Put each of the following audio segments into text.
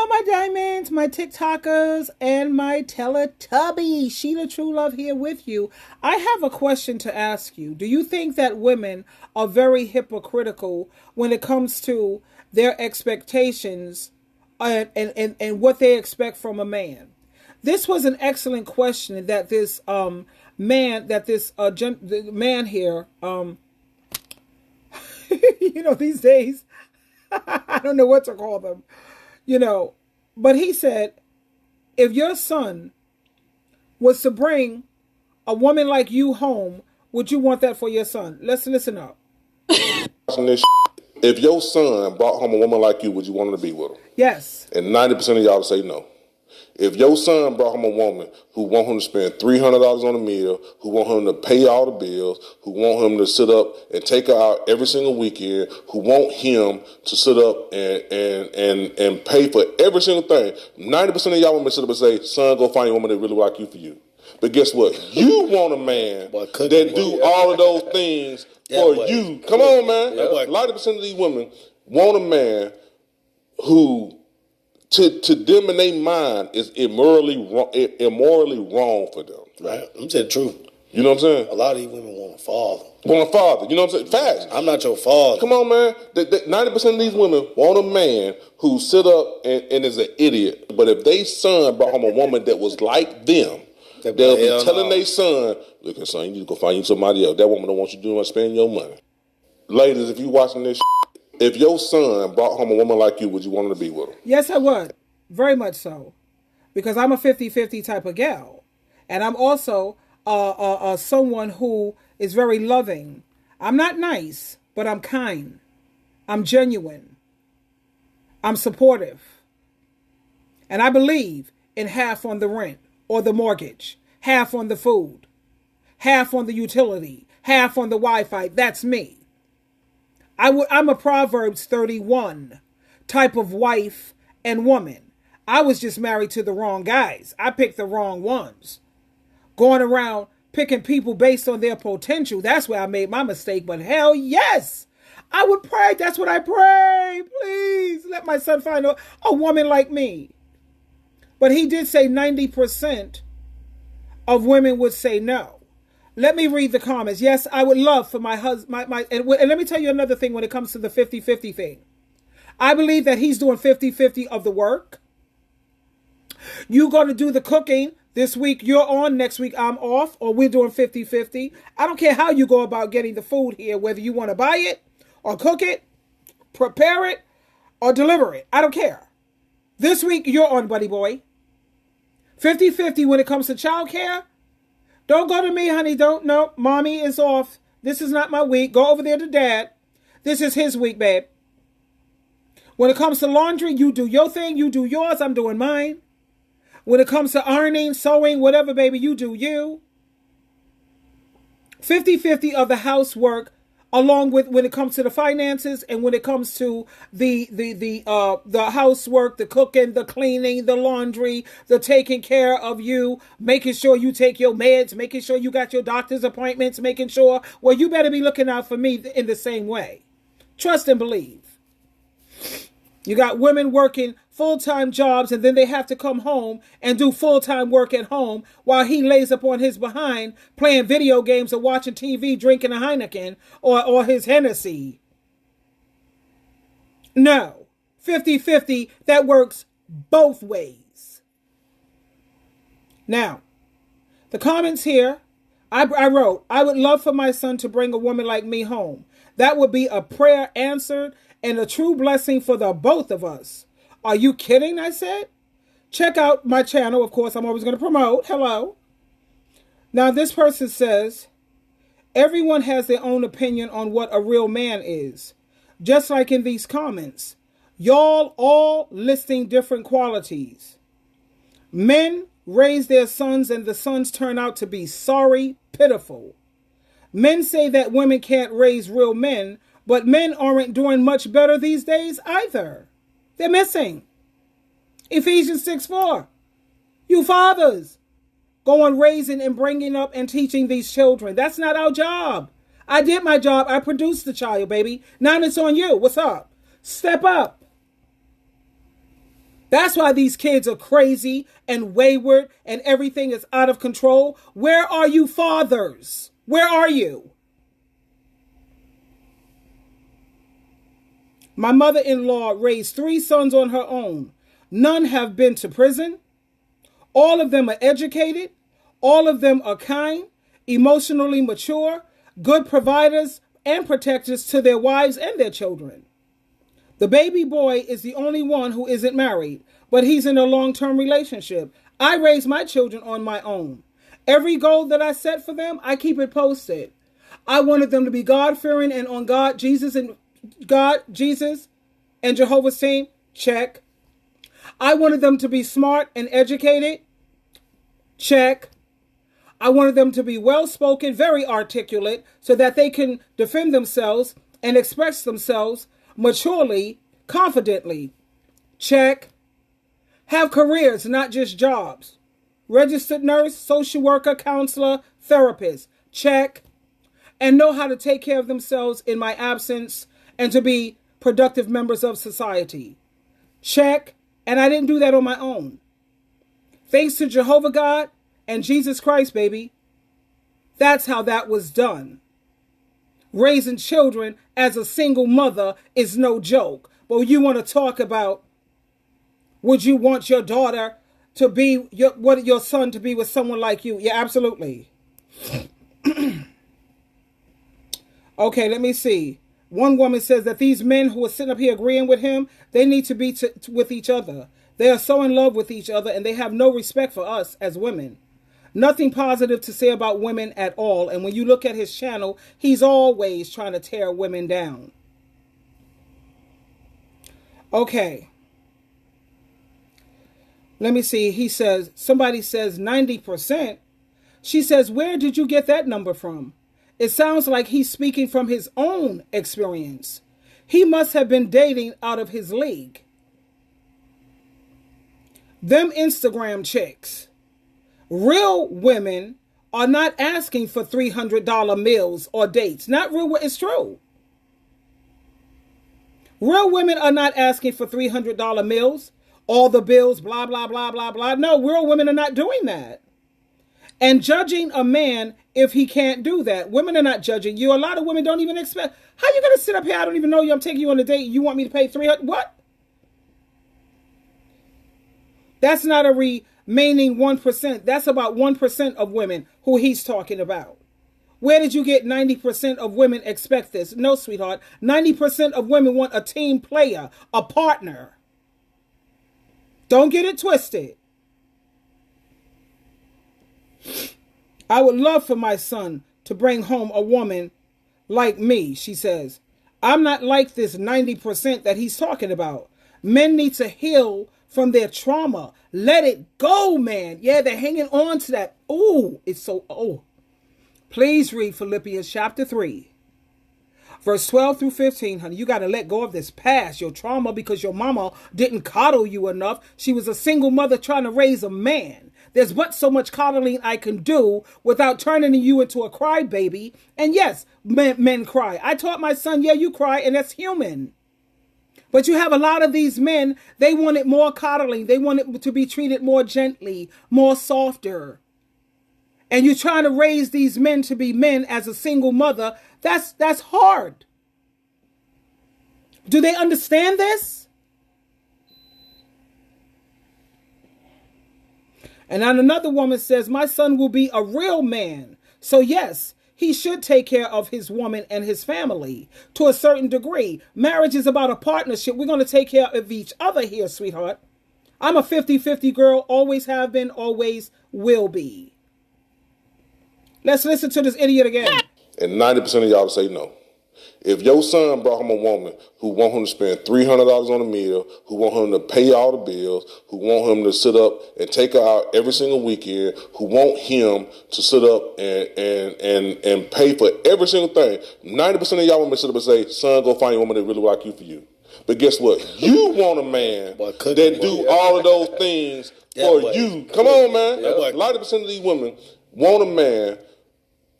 Hello, my diamonds, my TikTokers, and my Teletubbies. SheilaTruelove here with you. I have a question to ask you. Do you think that women are very hypocritical when it comes to their expectations and what they expect from a man? This was an excellent question that this man here, these days, I don't know what to call them. But he said, if your son was to bring a woman like you home, would you want that for your son? Let's listen up. If your son brought home a woman like you, would you want him to be with her? Yes. And 90% of y'all would say no. If your son brought home a woman who want him to spend $300 on a meal, who want him to pay all the bills, who want him to sit up and take her out every single weekend, who want him to sit up and pay for every single thing, 90% of y'all women sit up and say, son, go find a woman that really like you for you. But guess what? You want a man that do all of those things for you. Come on, man. 90% of these women want a man who... To them in their mind is immorally wrong for them. Right. I'm saying the truth. You know what I'm saying? A lot of these women want a father. Want a father. You know what I'm saying? Facts. I'm not your father. Come on, man. 90% of these women want a man who sit up and is an idiot. But if they son brought home a woman that was like them, they'll be telling their son, look, son, you need to go find you somebody else. That woman don't want you to do much spending your money. Ladies, if you watching this if your son brought home a woman like you, would you want him to be with her? Yes, I would. Very much so. Because I'm a 50-50 type of gal. And I'm also someone who is very loving. I'm not nice, but I'm kind. I'm genuine. I'm supportive. And I believe in half on the rent or the mortgage, half on the food, half on the utility, half on the Wi-Fi. That's me. I'm a Proverbs 31 type of wife and woman. I was just married to the wrong guys. I picked the wrong ones. Going around picking people based on their potential. That's where I made my mistake. But hell yes, I would pray. That's what I pray. Please let my son find a woman like me. But he did say 90% of women would say no. Let me read the comments. Yes, I would love for my husband, and let me tell you another thing when it comes to the 50-50 thing. I believe that he's doing 50-50 of the work. You're going to do the cooking. This week you're on, next week I'm off, or we're doing 50-50. I don't care how you go about getting the food here, whether you want to buy it or cook it, prepare it, or deliver it. I don't care. This week you're on, buddy boy. 50-50 when it comes to childcare. Don't go to me, honey. Don't. No, mommy is off. This is not my week. Go over there to dad. This is his week, babe. When it comes to laundry, you do your thing. You do yours. I'm doing mine. When it comes to ironing, sewing, whatever, baby, you do you. 50-50 of the housework, along with when it comes to the finances and when it comes to the housework, the cooking, the cleaning, the laundry, the taking care of you, making sure you take your meds, making sure you got your doctor's appointments, making sure, well, you better be looking out for me in the same way. Trust and believe. You got women working full-time jobs and then they have to come home and do full-time work at home while he lays up on his behind playing video games or watching TV, drinking a Heineken or his Hennessy. No. 50-50, that works both ways. Now, the comments here, I wrote, I would love for my son to bring a woman like me home. That would be a prayer answered and a true blessing for the both of us. Are you kidding? I said. Check out my channel. Of course, I'm always going to promote. Hello. Now, this person says, everyone has their own opinion on what a real man is. Just like in these comments. Y'all all listing different qualities. Men raise their sons and the sons turn out to be sorry, pitiful. Men say that women can't raise real men, but men aren't doing much better these days either. They're missing. Ephesians 6:4. You fathers, go on raising and bringing up and teaching these children. That's not our job. I did my job. I produced the child, baby. Now it's on you. What's up? Step up. That's why these kids are crazy and wayward and everything is out of control. Where are you fathers? Where are you? My mother-in-law raised 3 sons on her own. None have been to prison. All of them are educated. All of them are kind, emotionally mature, good providers and protectors to their wives and their children. The baby boy is the only one who isn't married, but he's in a long-term relationship. I raise my children on my own. Every goal that I set for them, I keep it posted. I wanted them to be God-fearing and on Jesus and Jehovah's team. Check. I wanted them to be smart and educated. Check. I wanted them to be well-spoken, very articulate, so that they can defend themselves and express themselves maturely, confidently. Check. Have careers, not just jobs. Registered nurse, social worker, counselor, therapist. Check. And know how to take care of themselves in my absence and to be productive members of society. Check. And I didn't do that on my own. Thanks to Jehovah God and Jesus Christ, baby. That's how that was done. Raising children as a single mother is no joke. But you want to talk about, would you want your daughter to be, your son to be with someone like you? Yeah, absolutely. Okay, let me see. One woman says that these men who are sitting up here agreeing with him, they need to be with each other. They are so in love with each other and they have no respect for us as women. Nothing positive to say about women at all. And when you look at his channel, he's always trying to tear women down. Okay. Let me see. He says, somebody says 90%. She says, where did you get that number from? It sounds like he's speaking from his own experience. He must have been dating out of his league. Them Instagram chicks. Real women are not asking for $300 meals or dates. Not real. It's true. Real women are not asking for $300 meals, all the bills, blah, blah, blah, blah, blah. No, real women are not doing that. And judging a man if he can't do that. Women are not judging you. A lot of women don't even expect. How you going to sit up here? I don't even know you. I'm taking you on a date. You want me to pay $300? What? That's not a remaining 1%. That's about 1% of women who he's talking about. Where did you get 90% of women expect this? No, sweetheart. 90% of women want a team player, a partner. Don't get it twisted. I would love for my son to bring home a woman like me, she says. I'm not like this 90% that he's talking about. Men need to heal from their trauma. Let it go, man. Yeah, they're hanging on to that. Ooh, it's so, oh. Please read Philippians chapter 3, verse 12 through 15, honey. You got to let go of this past, your trauma, because your mama didn't coddle you enough. She was a single mother trying to raise a man. There's but so much coddling I can do without turning you into a crybaby. And yes, men cry. I taught my son, yeah, you cry, and that's human. But you have a lot of these men, they wanted more coddling. They wanted to be treated more gently, more softer. And you're trying to raise these men to be men as a single mother. That's hard. Do they understand this? And then another woman says, my son will be a real man. So yes, he should take care of his woman and his family to a certain degree. Marriage is about a partnership. We're going to take care of each other here, sweetheart. I'm a 50-50 girl, always have been, always will be. Let's listen to this idiot again. And 90% of y'all say no. If your son brought home a woman who want him to spend $300 on a meal, who want him to pay all the bills, who want him to sit up and take her out every single weekend, who want him to sit up and pay for every single thing, 90% of y'all women sit up and say, son, go find a woman that really like you for you. But guess what? You want a man that do all of those things for you. Come on, man. 90% of these women want a man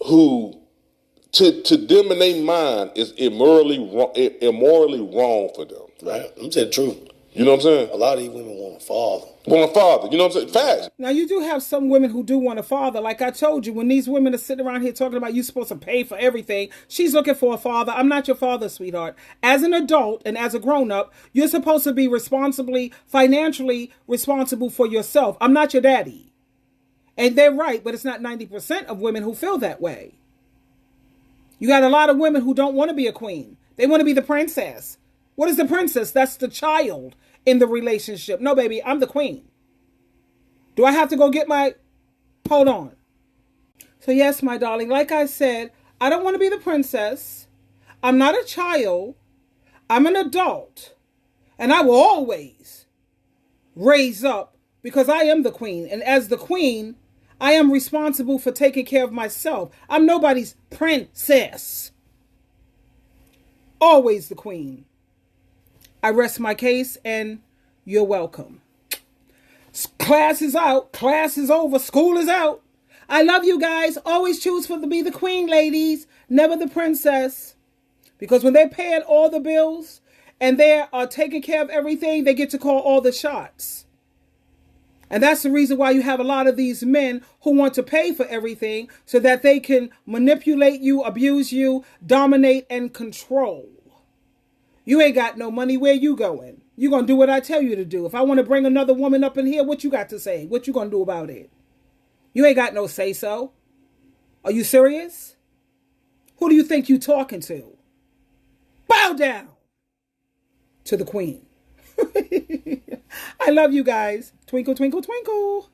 who, to them in their mind, is immorally wrong for them. Right. I'm saying the truth. You know what I'm saying? A lot of these women want want a father. Want a father. You know what I'm saying? Facts. Now, you do have some women who do want a father. Like I told you, when these women are sitting around here talking about you supposed to pay for everything, she's looking for a father. I'm not your father, sweetheart. As an adult and as a grown-up, you're supposed to be financially responsible for yourself. I'm not your daddy. And they're right, but it's not 90% of women who feel that way. You got a lot of women who don't want to be a queen. They want to be the princess. What is the princess? That's the child in the relationship. No, baby, I'm the queen. Do I have to go get hold on. So yes, my darling, like I said, I don't want to be the princess. I'm not a child. I'm an adult. And I will always raise up because I am the queen. And as the queen, I am responsible for taking care of myself. I'm nobody's princess. Always the queen. I rest my case and you're welcome. Class is out. Class is over. School is out. I love you guys. Always choose to be the queen, ladies. Never the princess. Because when they're paying all the bills and they are taking care of everything, they get to call all the shots. And that's the reason why you have a lot of these men who want to pay for everything so that they can manipulate you, abuse you, dominate, and control. You ain't got no money. Where you going? You going to do what I tell you to do. If I want to bring another woman up in here, what you got to say? What you going to do about it? You ain't got no say-so. Are you serious? Who do you think you talking to? Bow down to the queen. I love you guys. Twinkle, twinkle, twinkle.